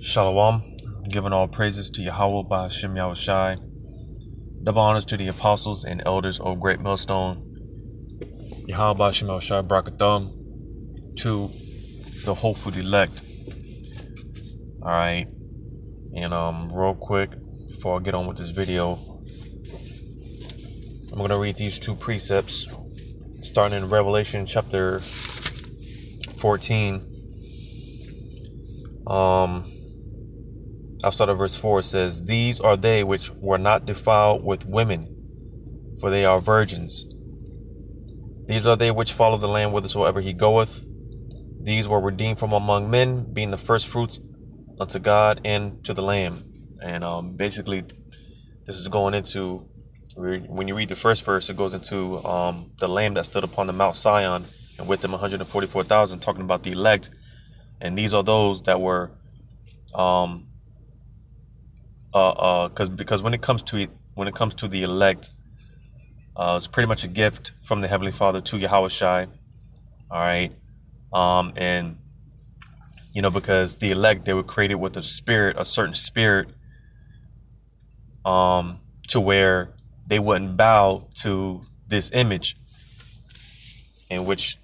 Shalom, giving all praises to Yahweh by Hashem Yahushai. Double honors to the apostles and elders of Great Millstone. Yahweh by Hashem Yahushai Brakathum to the hopeful elect. Alright, and real quick, before I get on with this video, I'm going to read these two precepts, starting in Revelation chapter 14. I'll start at verse 4. It says, "These are they which were not defiled with women, for they are virgins. These are they which follow the Lamb whithersoever he goeth. These were redeemed from among men, being the first fruits unto God and to the Lamb." And basically, this is going into, when you read the first verse, it goes into the Lamb that stood upon the Mount Sion, and with them 144,000, talking about the elect. And these are those that were because when it comes to the elect, it's pretty much a gift from the Heavenly Father to Yahushai. All right, and because the elect, they were created with a certain spirit, to where they wouldn't bow to this image, in which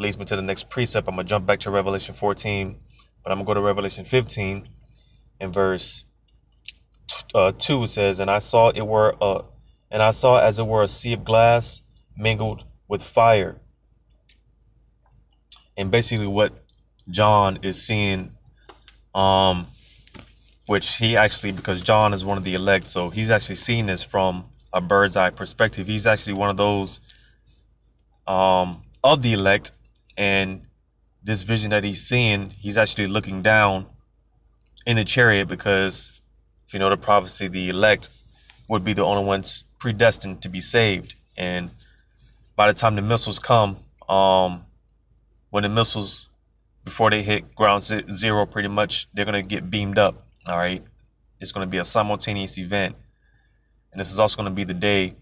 leads me to the next precept. I'm gonna jump back to Revelation 14, but I'm gonna go to Revelation 15 in verse 2. It says, "And I saw as it were a sea of glass mingled with fire." And basically, what John is seeing, which he actually, because John is one of the elect, so he's actually seeing this from a bird's eye perspective. He's actually one of those of the elect, and this vision that he's seeing, he's actually looking down in the chariot, because if you know the prophecy, the elect would be the only ones predestined to be saved. And by the time the missiles come, when the missiles, before they hit ground zero, pretty much, they're going to get beamed up. All right. It's going to be a simultaneous event. And this is also going to be the day,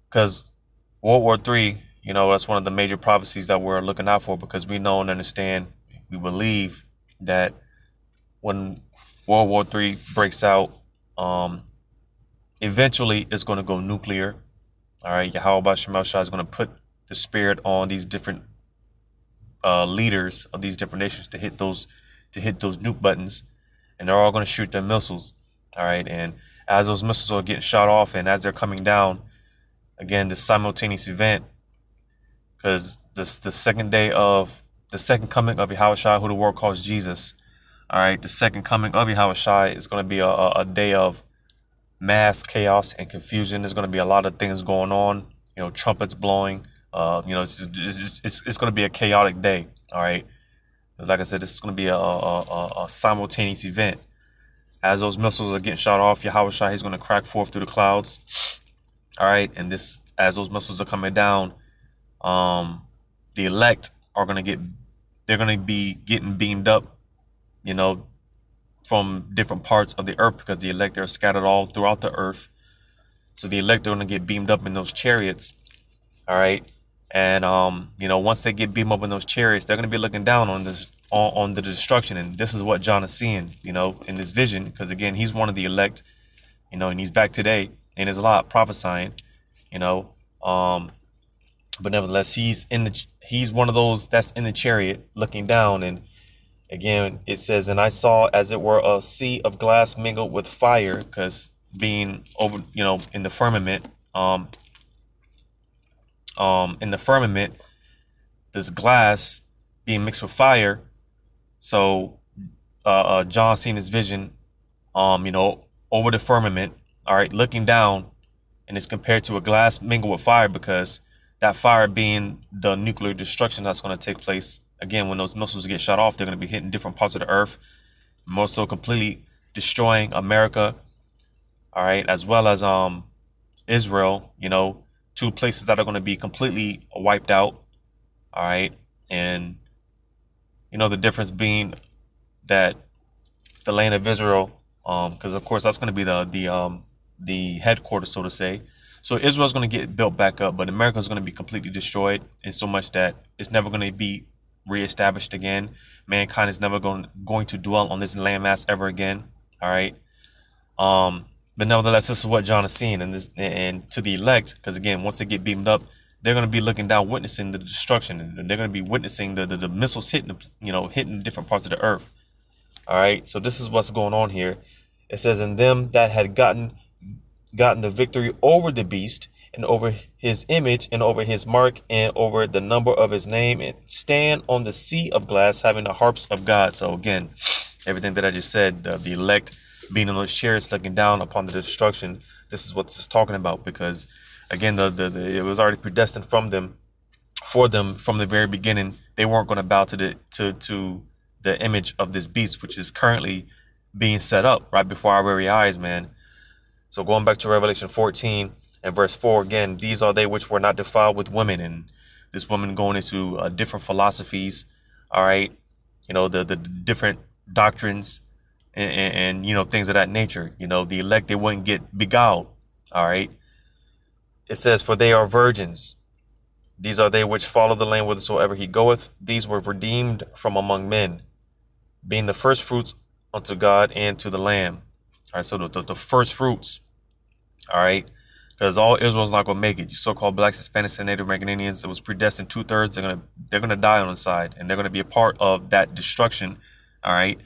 because World War III, that's one of the major prophecies that we're looking out for, because we know and understand, we believe that when World War III breaks out, eventually it's going to go nuclear. All right, Yahweh Shemel Shah is going to put the spirit on these different leaders of these different nations to hit those nuke buttons, and they're all going to shoot their missiles. All right, and as those missiles are getting shot off, and as they're coming down, again, this simultaneous event, because the second coming of Yahushua, who the world calls Jesus. All right, the second coming of Yahushua is going to be a day of mass chaos and confusion. There's going to be a lot of things going on. Trumpets blowing. It's going to be a chaotic day. All right, like I said, this is going to be a simultaneous event. As those missiles are getting shot off, Yahushua, he's going to crack forth through the clouds. All right, and as those missiles are coming down, the elect are going to be getting beamed up, from different parts of the earth, because the elect are scattered all throughout the earth. So the elect are going to get beamed up in those chariots. All right. And, once they get beamed up in those chariots, they're going to be looking down on the destruction. And this is what John is seeing, in this vision, because again, he's one of the elect, and he's back today, and there's a lot prophesying, but nevertheless, he's one of those that's in the chariot looking down. And again, it says, "And I saw as it were a sea of glass mingled with fire," because being over, in the firmament, this glass being mixed with fire. So, John seen his vision, over the firmament, all right, looking down, and it's compared to a glass mingled with fire, because that fire being the nuclear destruction that's going to take place. Again, when those missiles get shot off, they're going to be hitting different parts of the earth, more so completely destroying America, all right, as well as Israel, two places that are going to be completely wiped out, all right. And the difference being that the land of Israel, because of course that's going to be the headquarters, so to say. So Israel's going to get built back up, but America is going to be completely destroyed, in so much that it's never going to be reestablished again. Mankind is never going to dwell on this landmass ever again. All right. But nevertheless, this is what John is seeing, and to the elect, because again, once they get beamed up, they're going to be looking down, witnessing the destruction, and they're going to be witnessing the missiles hitting, hitting different parts of the earth. All right. So this is what's going on here. It says, "In them that had gotten the victory over the beast, and over his image, and over his mark, and over the number of his name, and stand on the sea of glass, having the harps of God." So again, everything that I just said, the elect being in those chairs looking down upon the destruction, this is what this is talking about, because again, it was already predestined for them from the very beginning. They weren't going to bow to the image of this beast, which is currently being set up right before our very eyes, man. So going back to Revelation 14 and verse 4, again, "These are they which were not defiled with women," and this woman going into different philosophies, all right, the different doctrines and things of that nature. The elect, they wouldn't get beguiled, all right. It says, "For they are virgins. These are they which follow the Lamb whithersoever he goeth. These were redeemed from among men, being the first fruits unto God and to the Lamb." All right, so the first fruits, all right, because all Israel's not going to make it. You so-called blacks, Hispanics, and Native American Indians, it was predestined 2/3. They're gonna die on the side, and they're gonna be a part of that destruction. All right.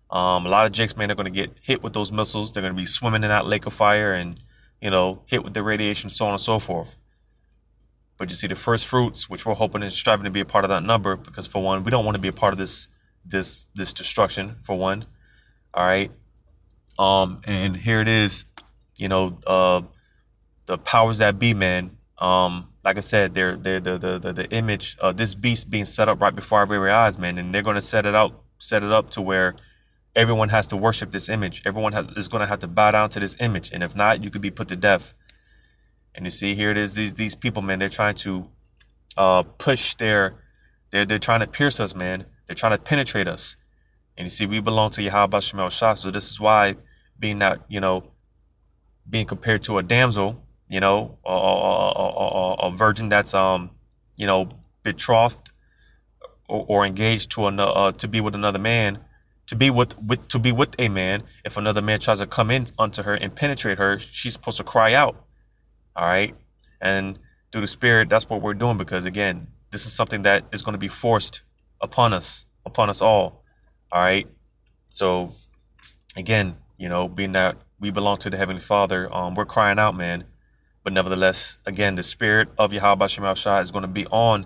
A lot of jakes, man, they're gonna get hit with those missiles. They're gonna be swimming in that lake of fire, and hit with the radiation, so on and so forth. But you see, the first fruits, which we're hoping and striving to be a part of that number, because for one, we don't want to be a part of this destruction. For one, all right. And here it is, the powers that be, man. Like I said, they're the image of this beast being set up right before our very eyes, man, and they're going to set it up to where everyone has to worship this image. Everyone is going to have to bow down to this image, and if not, you could be put to death. And you see, here it is. These people, man, they're trying to push they're trying to pierce us, man. They're trying to penetrate us. And you see, we belong to Yahweh Shemel Shah. So this is why being compared to a damsel, a virgin that's betrothed or engaged to be with another man, to be with a man. If another man tries to come in unto her and penetrate her, she's supposed to cry out. All right. And through the Spirit, that's what we're doing, because again, this is something that is going to be forced upon us all. All right. So again, being that we belong to the Heavenly Father, we're crying out, man. But nevertheless, again, the Spirit of Yahweh Shemel Shah is going to be on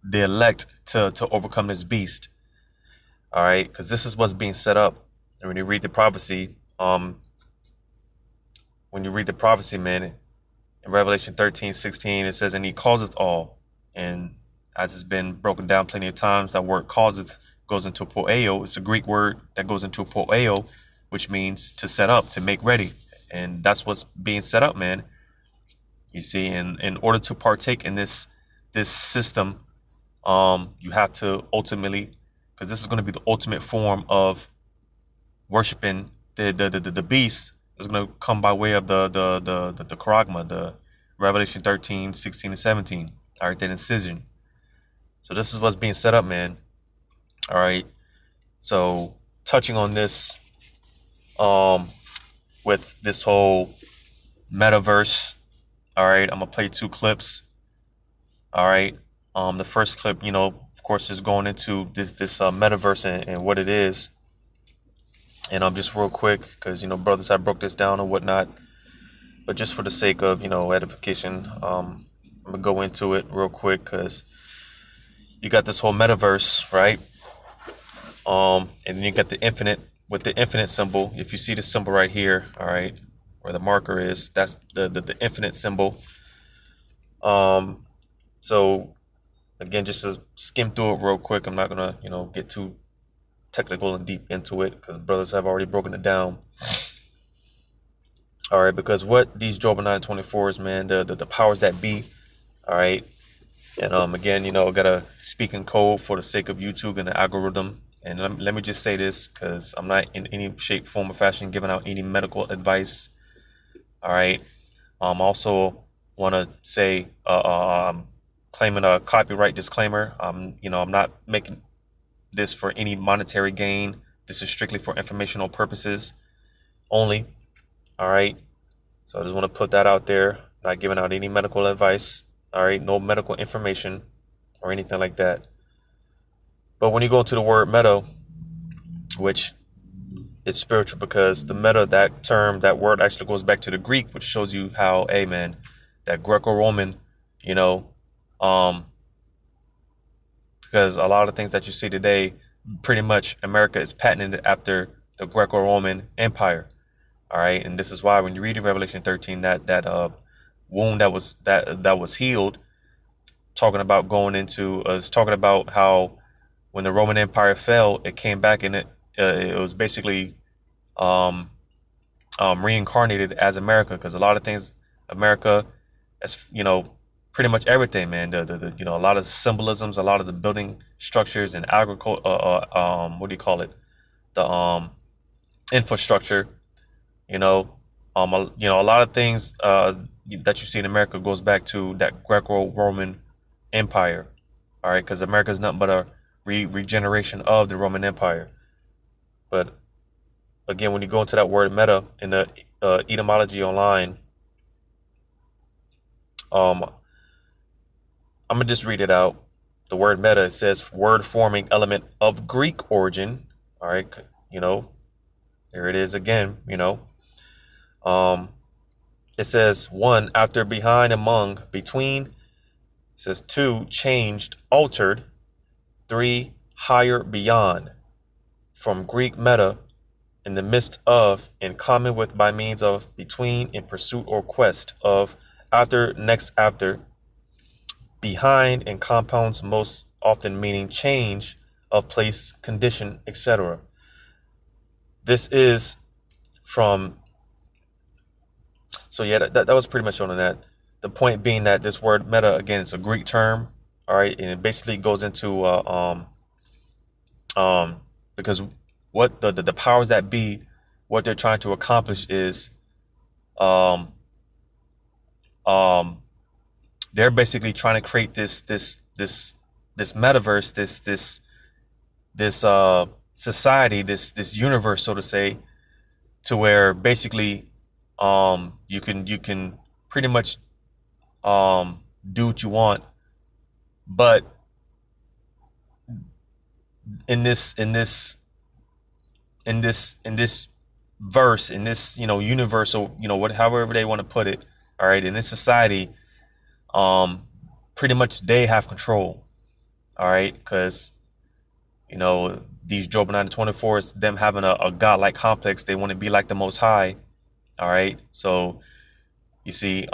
the elect to overcome this beast. All right. Because this is what's being set up. And when you read the prophecy, man, in Revelation 13:16, it says, "And he causeth all." And as it's been broken down plenty of times, that word causeth goes into poeo. It's a Greek word that goes into poeo, which means to set up, to make ready. And that's what's being set up, man. You see, in order to partake in this system, you have to ultimately, because this is going to be the ultimate form of worshiping the beast, is going to come by way of the charagma, the Revelation 13:16 and 17. All right, that incision. So this is what's being set up, man. All right. So touching on this, with this whole metaverse. All right, I'm gonna play 2 clips. All right. The first clip, of course, is going into this metaverse and what it is. And I'm just real quick, because brothers have broke this down and whatnot, but just for the sake of edification, I'm gonna go into it real quick, because you got this whole metaverse, right? And then you got the infinite, with the infinite symbol. If you see the symbol right here, all right, where the marker is, that's the infinite symbol. So again, just to skim through it real quick, I'm not gonna get too technical and deep into it, because brothers have already broken it down. All right, because what these Job 9:24 man, the powers that be, all right. And again, I gotta speak in code for the sake of YouTube and the algorithm. And let me just say this, because I'm not in any shape, form, or fashion giving out any medical advice. All right. Also want to say, claiming a copyright disclaimer. I'm not making this for any monetary gain. This is strictly for informational purposes only. All right. So I just want to put that out there. Not giving out any medical advice. All right. No medical information or anything like that. But when you go to the word meta, which is spiritual, because the meta, that term, that word actually goes back to the Greek, which shows you how, hey man, that Greco-Roman, you know, because a lot of things that you see today, pretty much America is patented after the Greco-Roman Empire. All right, and this is why when you read in Revelation 13, that wound that was healed, talking about going into, is talking about how when the Roman Empire fell, it came back and it was basically reincarnated as America, because a lot of things, America, as pretty much everything, man. A lot of symbolisms, a lot of the building structures and agriculture, what do you call it? The infrastructure, a lot of things that you see in America goes back to that Greco-Roman Empire. All right, because America is nothing but a regeneration of the Roman Empire. But again, when you go into that word meta in the etymology online, I'm gonna just read it out. The word meta, it says word forming element of Greek origin. All right, there it is again. It says 1, after, behind, among, between. It says 2, changed, altered. 3, higher, beyond. From Greek meta, in the midst of, in common with, by means of, between, in pursuit or quest of, after, next after, behind, in compounds most often meaning change of place, condition, etc. This is from, so yeah, that was pretty much on that. The point being that this word meta, again, it's a Greek term, all right, and it basically goes into because what the powers that be, what they're trying to accomplish is they're basically trying to create this metaverse, this society, this universe, so to say, to where basically you can pretty much do what you want, but in this verse, in this universal, however they want to put it, all right, in this society, pretty much they have control, all right, because these Job 9-24 is them having a godlike complex. They want to be like the Most High, all right. So you see,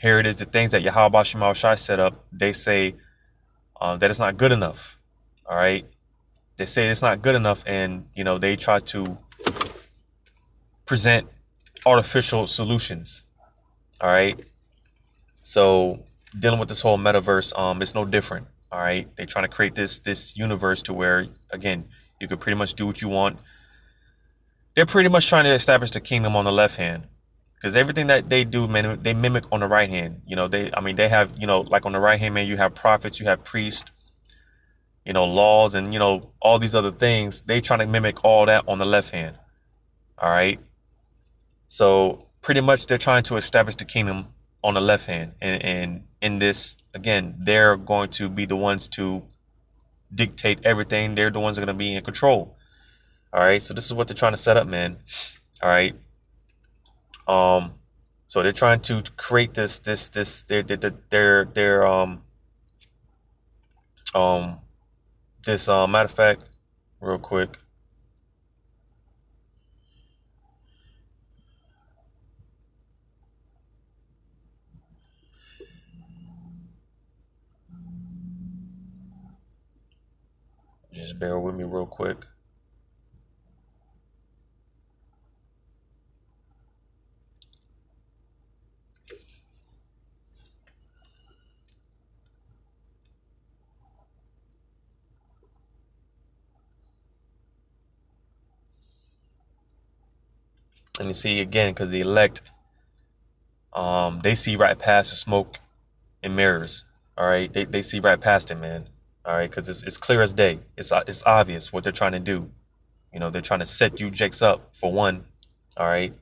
here it is, the things that Yahweh Shema Shai set up. They say that it's not good enough, all right. They say it's not good enough, and they try to present artificial solutions, all right. So dealing with this whole metaverse, it's no different, all right. They're trying to create this universe to where, again, you could pretty much do what you want. They're pretty much trying to establish the kingdom on the left hand, because everything that they do, man, they mimic on the right hand. They have, like on the right hand, man, you have prophets, you have priests, laws, and all these other things. They trying to mimic all that on the left hand, all right. So pretty much they're trying to establish the kingdom on the left hand, and in this, again, they're going to be the ones to dictate everything. They're the ones that are going to be in control. All right, so this is what they're trying to set up, man. All right. So they're trying to create this matter of fact, real quick. Just bear with me real quick. And you see, again, because the elect, they see right past the smoke and mirrors. All right, they see right past it, man. All right, because it's clear as day. It's obvious what they're trying to do. You know, they're trying to set you jakes up for one. All right.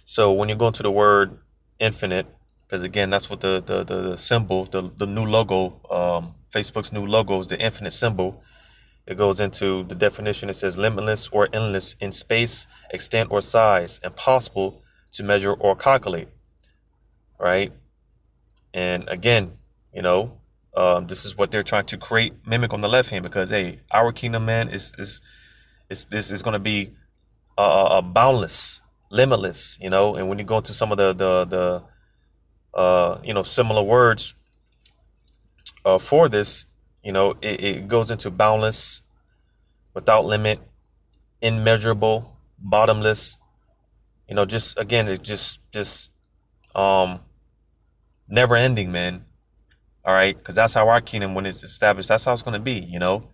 So when you go into the word infinite, because again, that's what the symbol, the new logo, Facebook's new logo is the infinite symbol. It goes into the definition. It says limitless or endless in space, extent, or size, impossible to measure or calculate. Right. And again, you know, this is what they're trying to create, mimic on the left hand, because hey, our kingdom, man, is this is going to be boundless, limitless, you know. And when you go into some of the you know, similar words for this, you know, it goes into boundless, without limit, immeasurable, bottomless, you know, just again, it just um never ending, man. All right, because that's how our kingdom, when it's established, that's how it's going to be, you know.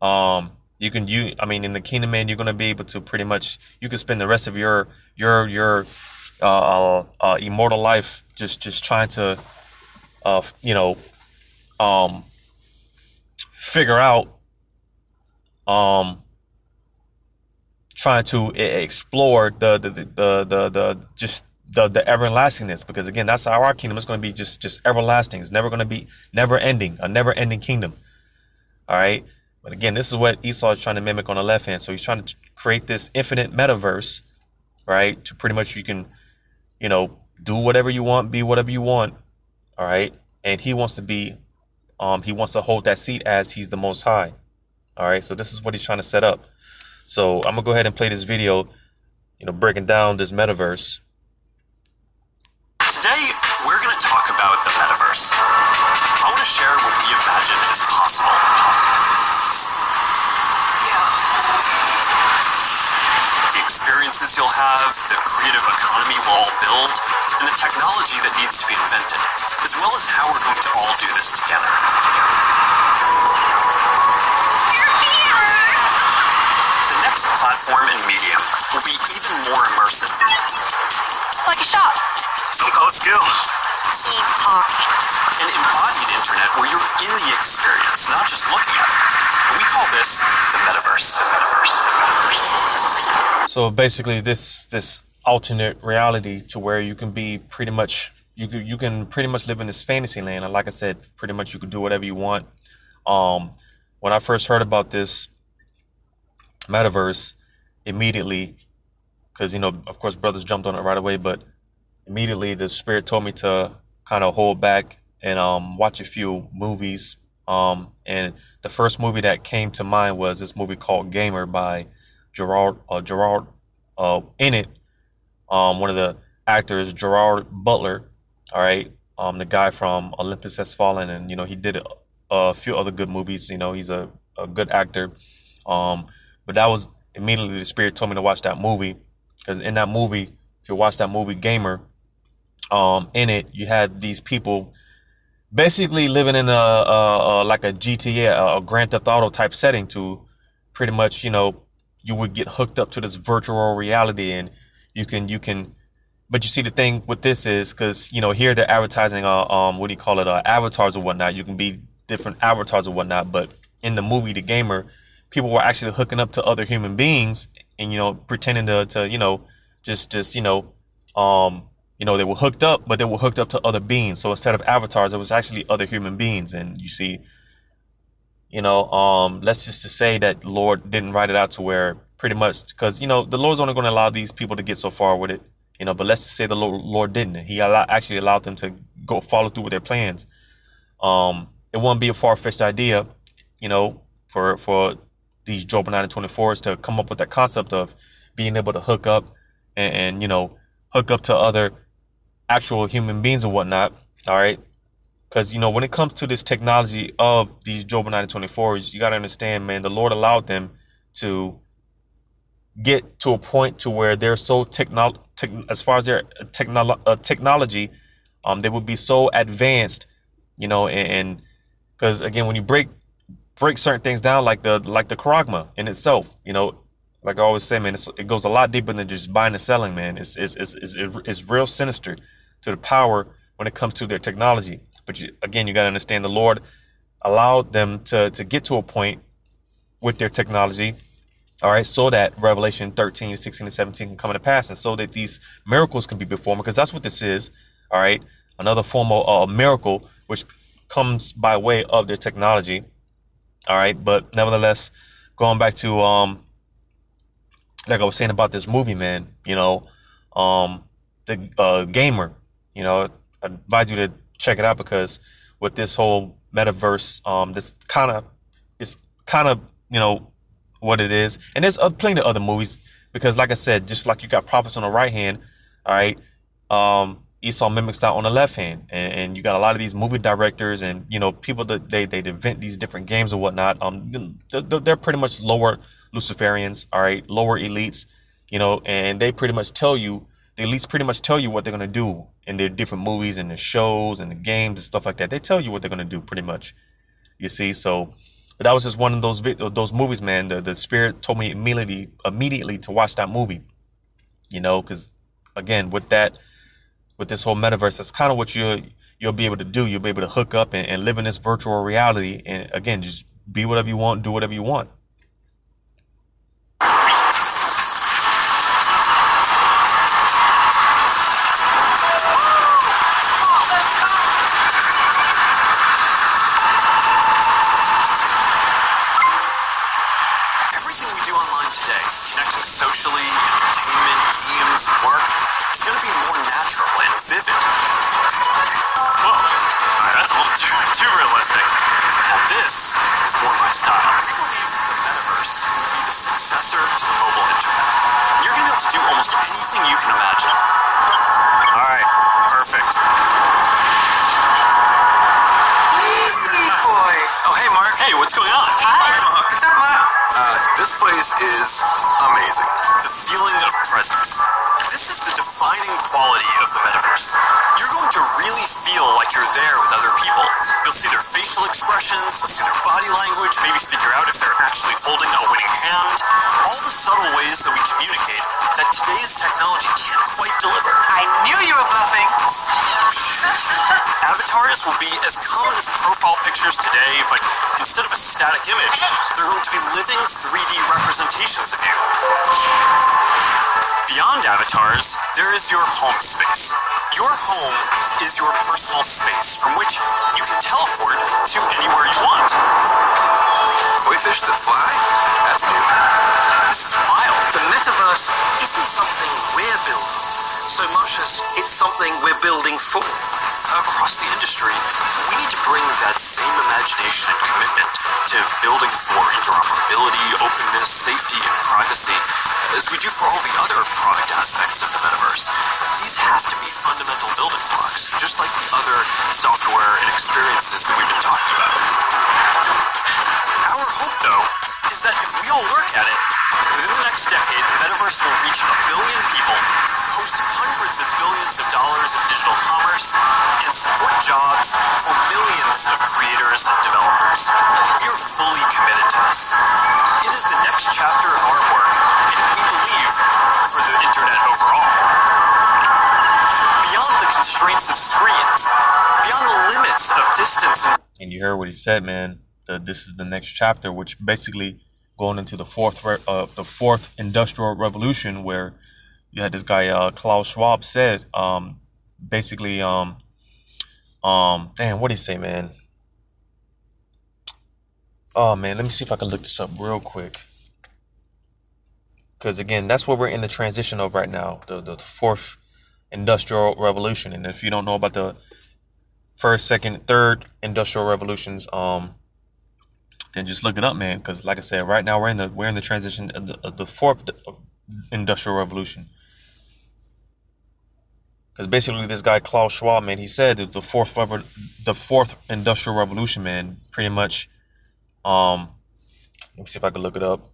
I mean, in the kingdom, man, you're going to be able to pretty much, you can spend the rest of your immortal life just trying to you know, um figure out, um trying to explore the just the everlastingness, because again, that's how our kingdom is going to be, just everlasting. It's never going to be never ending, a never ending kingdom. All right. But again, this is what Esau is trying to mimic on the left hand. So he's trying to create this infinite metaverse, right? To pretty much, you can, you know, do whatever you want, be whatever you want. All right. And he wants to be, he wants to hold that seat as he's the most high. All right. So this is what he's trying to set up. So I'm gonna go ahead and play this video, you know, breaking down this metaverse. Today, we're going to talk about the metaverse. I want to share what we imagine is possible. The experiences you'll have, the creative economy we'll all build, and the technology that needs to be invented, as well as how we're going to all do this together. The next platform and medium will be even more immersive. It's like a shop. Some call it skill. Keep talking. An embodied internet where you're in the experience, not just looking at it. And we call this the metaverse. So basically, this alternate reality to where you can be pretty much, you can pretty much live in this fantasy land. And like I said, pretty much you can do whatever you want. When I first heard about this metaverse, immediately, because, you know, of course, brothers jumped on it right away, but immediately the spirit told me to kind of hold back and watch a few movies. And the first movie that came to mind was this movie called Gamer by Gerard in it. One of the actors, Gerard Butler. All right. The guy from Olympus Has Fallen, and, you know, he did a few other good movies. You know, he's a good actor. But that was immediately the spirit told me to watch that movie, because in that movie, if you watch that movie Gamer, in it, you had these people basically living in a like a GTA, a Grand Theft Auto type setting, to pretty much, you know, you would get hooked up to this virtual reality, and you can. But you see, the thing with this is, because, you know, here they're advertising, what do you call it, avatars or whatnot. You can be different avatars or whatnot. But in the movie, The Gamer, people were actually hooking up to other human beings, and, you know, pretending to you know, just you know, they were hooked up, but they were hooked up to other beings. So instead of avatars, it was actually other human beings. And you see, you know, let's just to say that Lord didn't write it out to where pretty much, because, you know, the Lord's only going to allow these people to get so far with it, you know, but let's just say the Lord didn't. He actually allowed them to go follow through with their plans. It wouldn't be a far-fetched idea, you know, for these Job 9 and 24s to come up with that concept of being able to hook up and, you know, hook up to other actual human beings or whatnot. All right. Because, you know, when it comes to this technology of these Job 9 and 24s, you got to understand, man, the Lord allowed them to get to a point to where they're so as far as their technology, they would be so advanced, and because again, when you break certain things down, like the charagma in itself, like I always say, man, it goes a lot deeper than just buying and selling, man. It's real sinister to the power when it comes to their technology. But again, you got to understand the Lord allowed them to get to a point with their technology, all right, so that Revelation 13, 16, and 17 can come into pass, and so that these miracles can be performed, because that's what this is, all right, another form of a miracle, which comes by way of their technology, all right. But nevertheless, going back to like I was saying about this movie, man, the Gamer, I advise you to check it out, because with this whole metaverse, this kind of what it is, and there's plenty of other movies, because like I said, just like you got prophets on the right hand, all right, Esau mimics that on the left hand, and you got a lot of these movie directors and people that they invent these different games or whatnot. They're pretty much lower Luciferians, all right, lower elites, and they pretty much tell you, the elites pretty much tell you what they're gonna do in their different movies and their shows and the games and stuff like that. They tell you what they're gonna do pretty much. You see, so but that was just one of those movies, man. The Spirit told me immediately to watch that movie, because again, with this whole metaverse, that's kind of what you'll be able to do. You'll be able to hook up and live in this virtual reality, and again, just be whatever you want, do whatever you want. Is amazing. The feeling of presence. This is the defining quality of the metaverse. You're going to really feel like you're there with other people. You'll see their facial expressions, you'll see their body language, maybe figure out if they're actually holding a winning hand. All the subtle ways that we communicate that today's technology can't quite deliver. I knew you were bluffing. Avatars will be as common as profile pictures today, but instead of a static image, they're going to be living 3D representations of you. Beyond avatars, there is your home space. Your home is your personal space from which you can teleport to anywhere you want. Koi fish that fly? That's new. This is wild. The metaverse isn't something we're building, so much as it's something we're building for. Across the industry, we need to bring that same imagination and commitment to building for interoperability, openness, safety, and privacy as we do for all the other product aspects of the metaverse. These have to be fundamental building blocks, just like the other software and experiences that we've been talking about. Our hope, though, is that if we all work at it, within the next decade, the metaverse will reach 1 billion people, host hundreds of billions of dollars of digital commerce, and support jobs for millions of creators and developers. We are fully committed to this. It is the next chapter of our work, and we believe for the internet overall. Beyond the constraints of screens, beyond the limits of distance. And you heard what he said, man. This is the next chapter, which basically going into the fourth industrial revolution, where you had this guy Klaus Schwab said, basically, damn, what did he say, man? Oh man, let me see if I can look this up real quick, because again, that's what we're in the transition of right now, the fourth industrial revolution. And if you don't know about the first, second, third industrial revolutions, then just look it up, man. Because like I said, right now we're in the transition of the fourth industrial revolution. Because basically, this guy Klaus Schwab, man, he said that the fourth industrial revolution, man, pretty much. Let me see if I can look it up.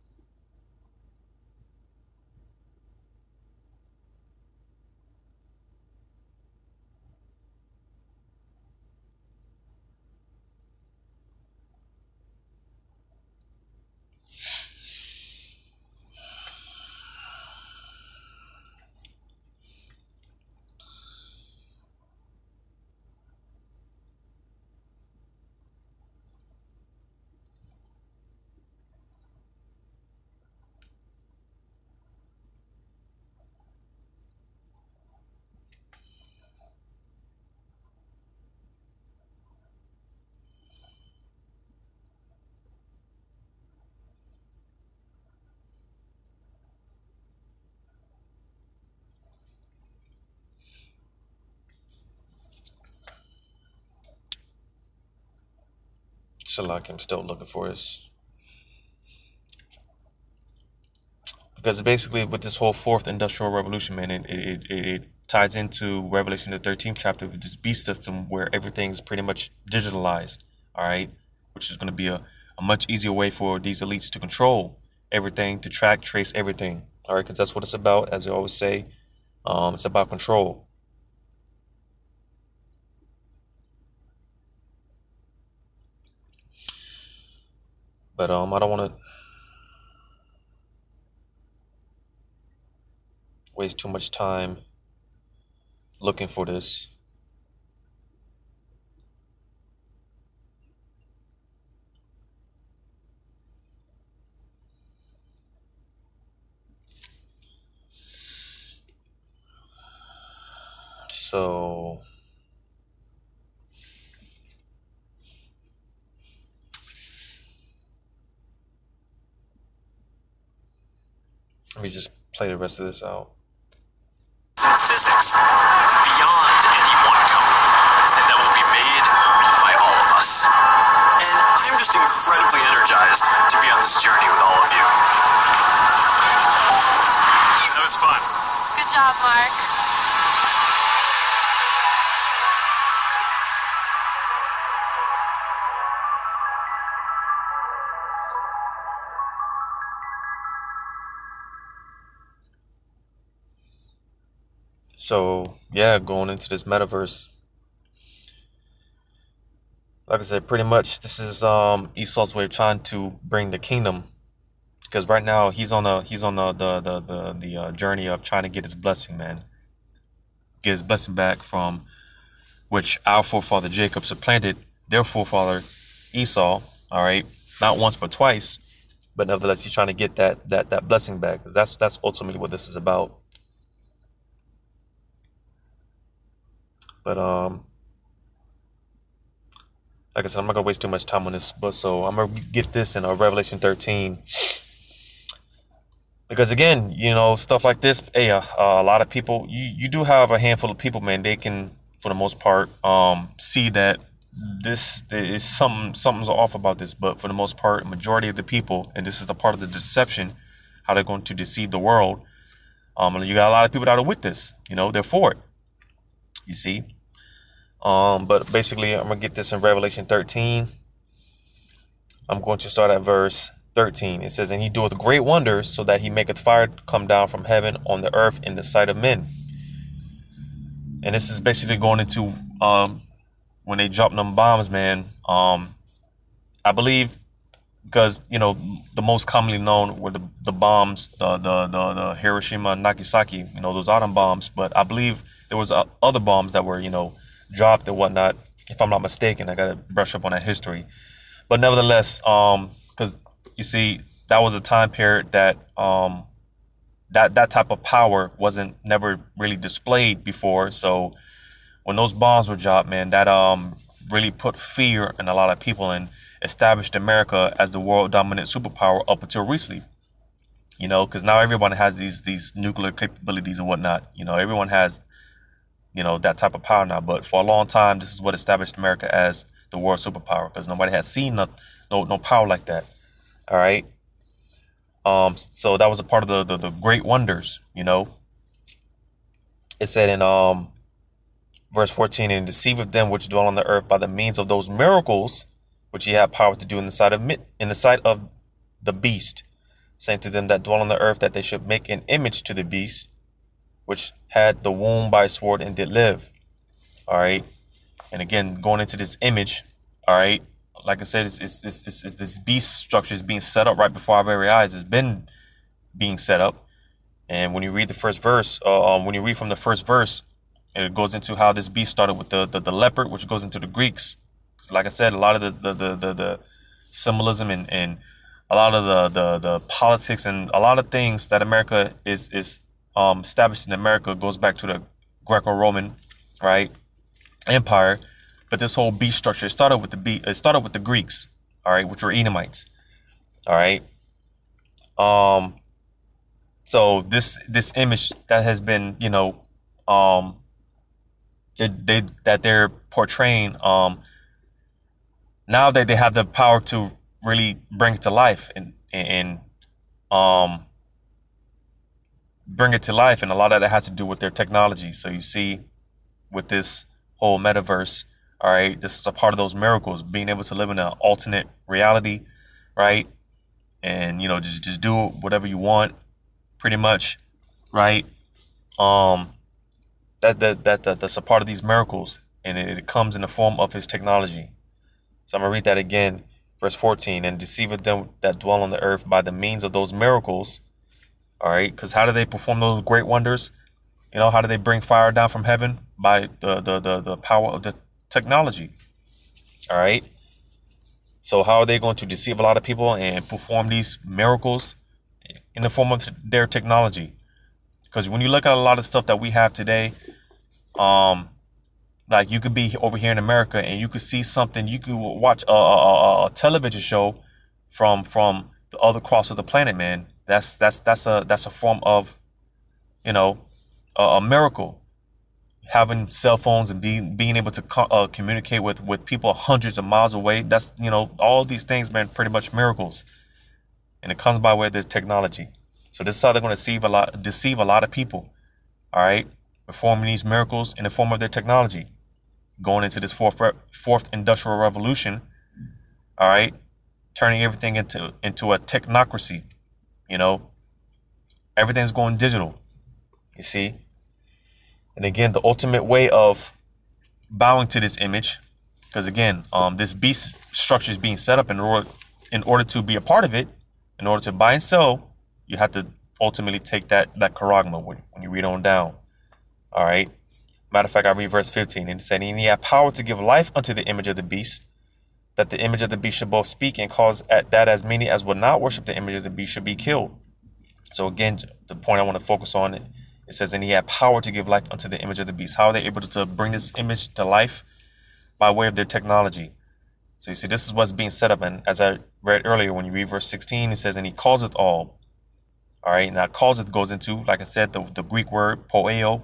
Salak, I'm still looking for this. Because basically with this whole fourth industrial revolution, man, it ties into Revelation, the 13th chapter, with this beast system where everything's pretty much digitalized, all right? Which is going to be a much easier way for these elites to control everything, to track, trace everything, all right? Because that's what it's about, as they always say. It's about control. But I don't want to waste too much time looking for this. So let me just play the rest of this out. Physics beyond any one company, and that will be made by all of us. And I'm just incredibly energized to be on this journey with all of you. That was fun. Good job, Mark. So yeah, going into this metaverse, like I said, pretty much this is Esau's way of trying to bring the kingdom, because right now he's on the journey of trying to get his blessing, man. Get his blessing back from which our forefather Jacob supplanted their forefather Esau. All right, not once but twice, but nevertheless he's trying to get that blessing back. That's ultimately what this is about. But like I said, I'm not gonna waste too much time on this, but so I'm gonna get this in Revelation 13, because again, stuff like this. Hey, a lot of people, you do have a handful of people, man. They can, for the most part, see that this is something's off about this, but for the most part, majority of the people, and this is a part of the deception, how they're going to deceive the world. You got a lot of people that are with this. They're for it. You see. But basically, I'm going to get this in Revelation 13. I'm going to start at verse 13. It says, "And he doeth great wonders, so that he maketh fire come down from heaven on the earth in the sight of men." And this is basically going into when they drop them bombs, man. I believe, because the most commonly known were the bombs, the Hiroshima and Nagasaki, those atom bombs. But I believe there was other bombs that were dropped and whatnot, if I'm not mistaken. I gotta brush up on that history, but nevertheless, because you see, that was a time period that that type of power wasn't never really displayed before. So when those bombs were dropped, man, that really put fear in a lot of people and established America as the world dominant superpower up until recently. Because now everyone has these nuclear capabilities and whatnot. Everyone has that type of power now. But for a long time, this is what established America as the world superpower, because nobody has seen no power like that. All right. So that was a part of the great wonders. It said in verse 14, "And deceiveth them which dwell on the earth by the means of those miracles which he had power to do in the sight of the beast, saying to them that dwell on the earth that they should make an image to the beast, which had the wound by a sword and did live." All right. And again, going into this image, all right, like I said, it's this beast structure is being set up right before our very eyes. It's been being set up. And when you read the first verse, when you read from the first verse, it goes into how this beast started with the leopard, which goes into the Greeks. Because like I said, a lot of the symbolism and a lot of the politics and a lot of things that America is established in America goes back to the Greco-Roman, right, empire. But this whole beast structure started with the Greeks, all right, which were Edomites, all right. So this image that has been, that they're portraying, now that they have the power to really bring it to life and bring it to life, and a lot of that has to do with their technology. So you see, with this whole metaverse, all right, this is a part of those miracles, being able to live in an alternate reality, right? And just do whatever you want, pretty much, right? That's a part of these miracles, and it comes in the form of his technology. So I'm gonna read that again, verse 14, and deceiveth them that dwell on the earth by the means of those miracles. All right, because how do they perform those great wonders? How do they bring fire down from heaven? By the power of the technology. All right. So how are they going to deceive a lot of people and perform these miracles? In the form of their technology. Because when you look at a lot of stuff that we have today, like you could be over here in America and you could see something, you could watch a television show from the other cross of the planet, man. That's a form of, a miracle. Having cell phones and being able to communicate with people hundreds of miles away. That's, all these things, man, pretty much miracles. And it comes by way of this technology. So this is how they're going to deceive a lot of people. All right, performing these miracles in the form of their technology, going into this fourth industrial revolution. All right, turning everything into a technocracy. Everything's going digital. You see, and again, the ultimate way of bowing to this image, because again, this beast structure is being set up in order to be a part of it. In order to buy and sell, you have to ultimately take that charagma when you read on down. All right. Matter of fact, I read verse 15, and it said, and he had power to give life unto the image of the beast, that the image of the beast should both speak and cause that as many as would not worship the image of the beast should be killed. So again, the point I want to focus on, it says, and he had power to give life unto the image of the beast. How are they able to bring this image to life? By way of their technology. So you see, this is what's being set up. And as I read earlier, when you read verse 16, it says, and he causeth all. All right. Now, causeth goes into, like I said, the Greek word poeo,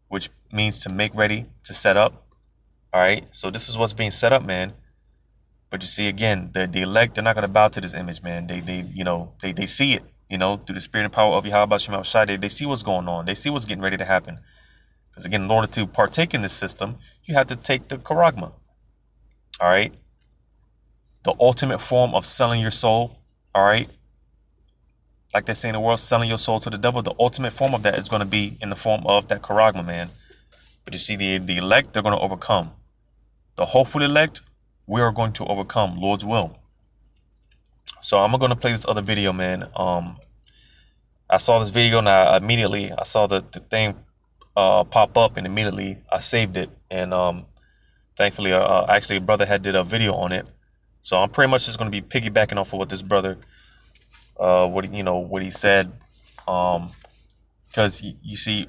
which means to make ready, to set up. All right. So this is what's being set up, man. But you see, again, the elect, they're not going to bow to this image, man. They see it, through the spirit and power of Yahweh Shema Shai. They see what's going on. They see what's getting ready to happen. Because again, in order to partake in this system, you have to take the charagma. All right. The ultimate form of selling your soul. All right. Like they say in the world, selling your soul to the devil. The ultimate form of that is going to be in the form of that charagma, man. But you see, the elect, they're going to overcome. The hopeful elect, we are going to overcome, Lord's will. So I'm going to play this other video, man. I saw this video and I saw the thing pop up, and immediately I saved it. And thankfully, actually, a brother did a video on it. So I'm pretty much just going to be piggybacking off of what this brother, what he said. Because you see,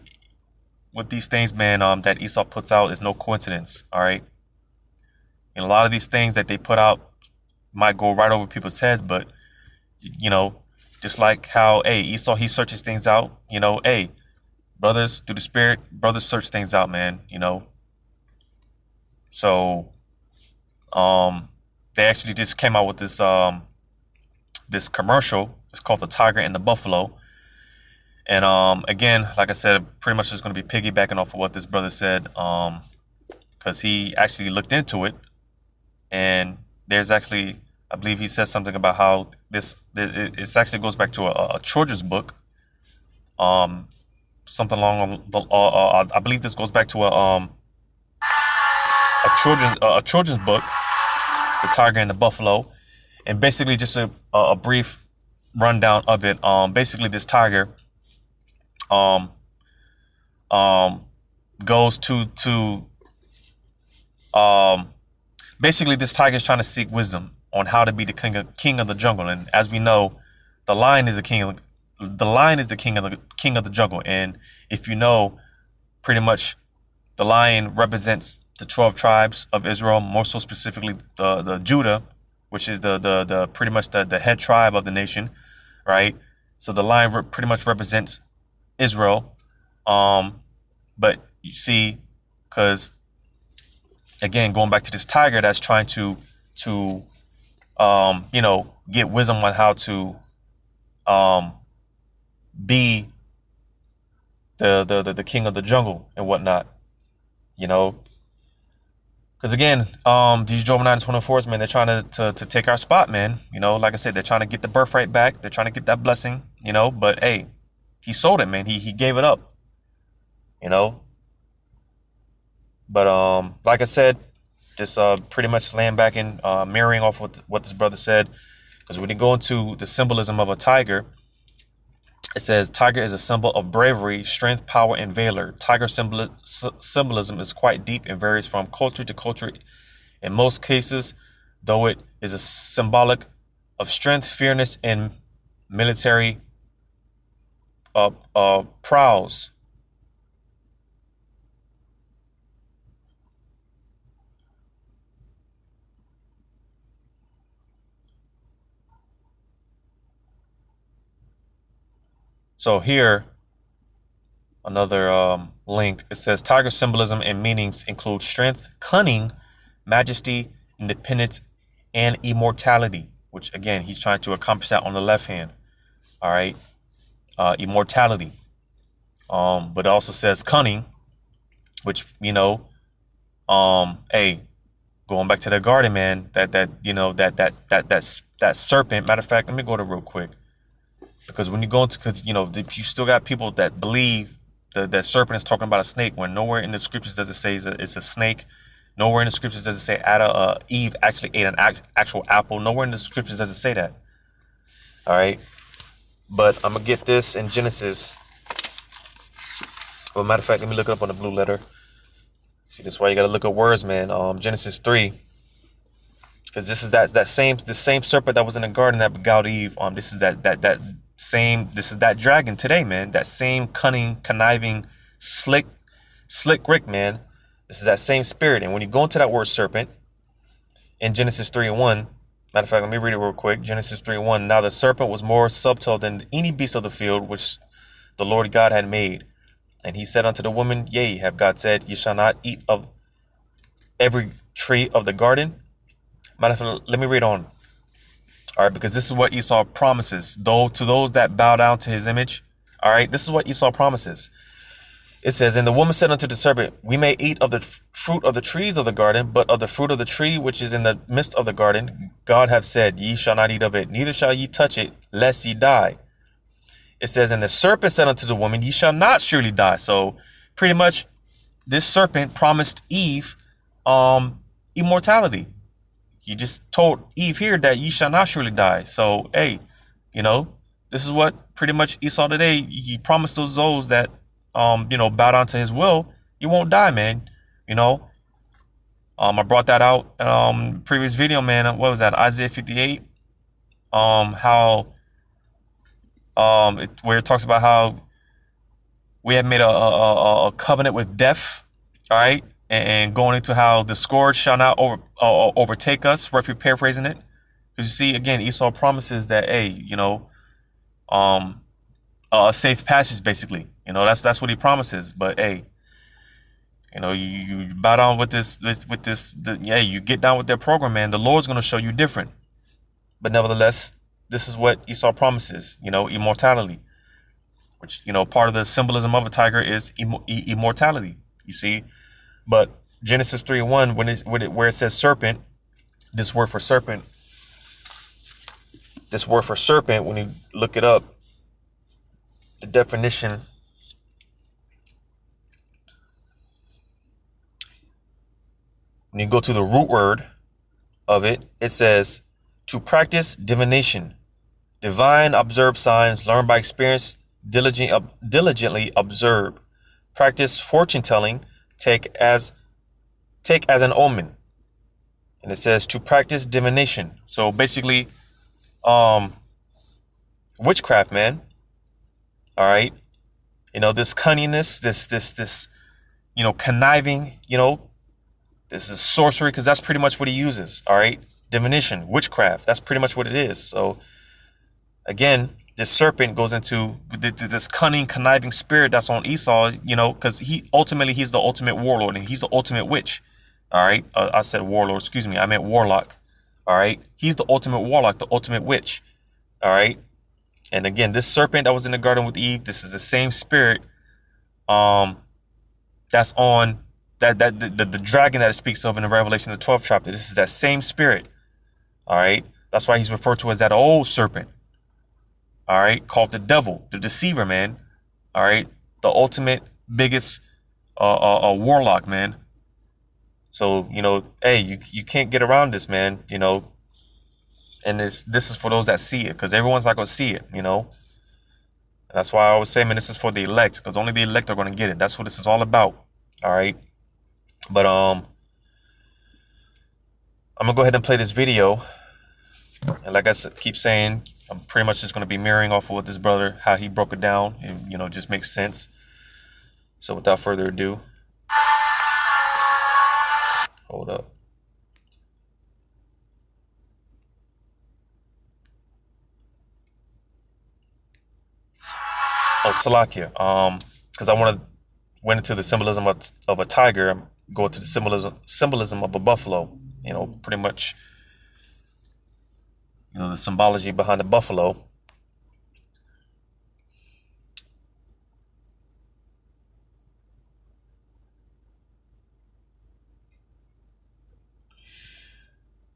with these things, man, that Esau puts out is no coincidence. All right. And a lot of these things that they put out might go right over people's heads, but just like how, Esau, he searches things out. Brothers through the spirit, brothers search things out, man. So, they actually just came out with this this commercial. It's called The Tiger and the Buffalo. And again, like I said, pretty much just going to be piggybacking off of what this brother said, because he actually looked into it, and there's actually, I believe he said something about how it actually goes back to a children's book, something along the I believe this goes back to a children's book, The Tiger and the Buffalo, and basically just a brief rundown of it. Basically this tiger goes to basically this tiger is trying to seek wisdom on how to be the king of the jungle. And as we know, the lion is the king of the jungle. And if you know, pretty much the lion represents the 12 tribes of Israel, more so specifically the Judah, which is the pretty much the head tribe of the nation, right? So the lion pretty much represents Israel. But you see, because again, going back to this tiger that's trying to get wisdom on how to be the king of the jungle and whatnot, because again, these Jobinite 24s, man, they're trying to take our spot, man. Like I said, they're trying to get the birthright back. They're trying to get that blessing, but hey, he sold it, man. He gave it up, but like I said, just pretty much laying back and mirroring off what this brother said, because when you go into the symbolism of a tiger, it says tiger is a symbol of bravery, strength, power, and valor. Tiger symbolism is quite deep and varies from culture to culture. In most cases, though, it is a symbolic of strength, fierceness, and military prowess. So here, another link, it says tiger symbolism and meanings include strength, cunning, majesty, independence, and immortality, which again, he's trying to accomplish that on the left hand. All right. Immortality. But it also says cunning, which, hey, going back to the garden, man, that serpent. Matter of fact, let me go to real quick. Because when you go into, you still got people that believe that serpent is talking about a snake, when nowhere in the scriptures does it say it's a snake. Nowhere in the scriptures does it say Eve actually ate an actual apple. Nowhere in the scriptures does it say that. All right. But I'm going to get this in Genesis. Well, matter of fact, let me look it up on the blue letter. See, that's why you got to look at words, man. Genesis 3. Because this is the same serpent that was in the garden that beguiled Eve. This is that dragon today, man. That same cunning, conniving, slick Rick, man. This is that same spirit. And when you go into that word serpent in Genesis 3:1, matter of fact, let me read it real quick. Genesis 3:1. Now the serpent was more subtle than any beast of the field which the Lord God had made. And he said unto the woman, Yea, have God said, Ye shall not eat of every tree of the garden? Matter of fact, let me read on. All right, because this is what Esau promises, though, to those that bow down to his image. All right, this is what Esau promises. It says, And the woman said unto the serpent, We may eat of the fruit of the trees of the garden, but of the fruit of the tree which is in the midst of the garden, God hath said, Ye shall not eat of it, neither shall ye touch it, lest ye die. It says, And the serpent said unto the woman, Ye shall not surely die. So pretty much this serpent promised Eve immortality. You just told Eve here that ye shall not surely die. So, hey, this is what pretty much Esau today, he promised those that, bow down to his will, you won't die, man. I brought that out previous video, man. What was that? Isaiah 58. Where it talks about how we have made a covenant with death. All right. And going into how the scourge shall not overtake us, roughly paraphrasing it. Because you see, again, Esau promises that, hey, a safe passage, basically. That's what he promises. But hey, you bow down with this, you get down with their program, man. The Lord's going to show you different. But nevertheless, this is what Esau promises, immortality, which, part of the symbolism of a tiger is immortality, you see. But Genesis 3:1, where it says serpent, this word for serpent, when you look it up, the definition, when you go to the root word of it, it says to practice divination, divine, observe signs, learn by experience, diligently observe, practice fortune telling, take as an omen. And it says to practice divination. So basically, witchcraft, man. All right. This cunningness, this conniving, this is sorcery, because that's pretty much what he uses. All right. Divination, witchcraft. That's pretty much what it is. So again, this serpent goes into this cunning, conniving spirit that's on Esau, because he's the ultimate warlord and he's the ultimate witch. All right. I said warlord. Excuse me. I meant warlock. All right. He's the ultimate warlock, the ultimate witch. All right. And again, this serpent that was in the garden with Eve, this is the same spirit. That's on the dragon that it speaks of in the Revelation, the 12th chapter. This is that same spirit. All right. That's why he's referred to as that old serpent. All right. Called the devil, the deceiver, man. All right. The ultimate, biggest warlock, man. So, hey, you can't get around this, man, and this is for those that see it, because everyone's not going to see it, That's why I always say, man, this is for the elect, because only the elect are going to get it. That's what this is all about. All right. But I'm going to go ahead and play this video. And like I keep saying, I'm pretty much just going to be mirroring off of what this brother, how he broke it down. And, just makes sense. So without further ado. Hold up. Oh, Salakia. Because I went into the symbolism of a tiger. I'm going to the symbolism of a buffalo. Pretty much, the symbology behind the buffalo.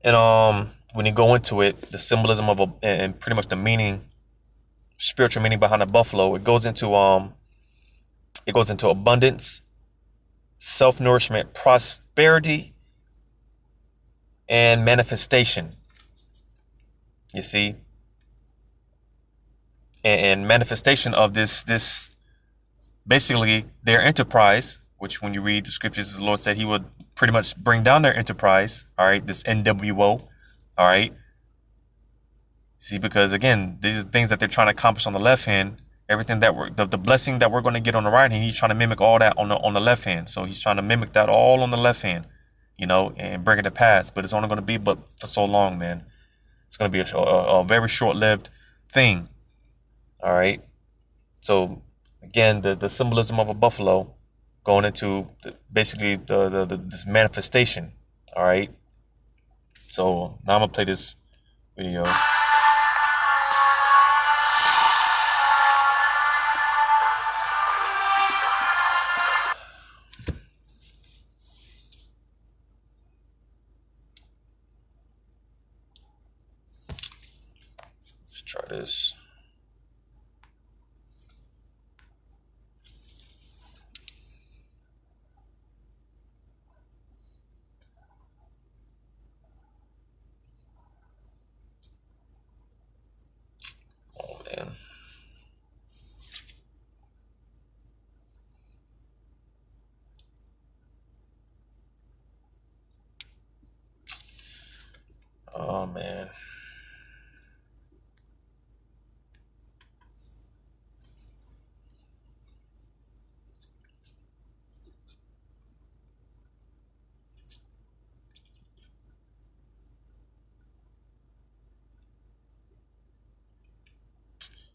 And when you go into it, the symbolism of and pretty much the meaning, spiritual meaning behind a buffalo, it goes into abundance, self-nourishment, prosperity, and manifestation. You see, and manifestation of this basically their enterprise, which when you read the scriptures, the Lord said he would pretty much bring down their enterprise. All right, this NWO. All right. See, because again, these are things that they're trying to accomplish on the left hand. Everything that the blessing that we're going to get on the right hand, he's trying to mimic all that on the left hand. So he's trying to mimic that all on the left hand, and bring it to pass. But it's only going to be but for so long, man. It's going to be a very short-lived thing. All right. So again, the symbolism of a buffalo going into basically this manifestation. All right. So now I'm gonna play this video. Let's try this. Oh man.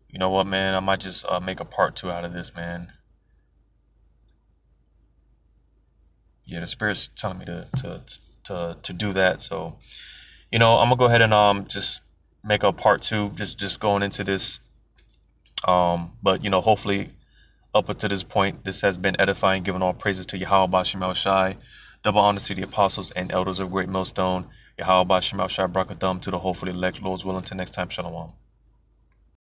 You know what, man? I might just make a part 2 out of this, man. Yeah, the Spirit's telling me to do that. So, I'm gonna go ahead and just make a part 2, just going into this. But hopefully, up until this point, this has been edifying, giving all praises to Yahweh Bashim Shai, double honor to the apostles and elders of Great Millstone, Yahweh Bashim Shai Brakathum, to the hopefully elect, Lord's willing. Till next time, Shalom.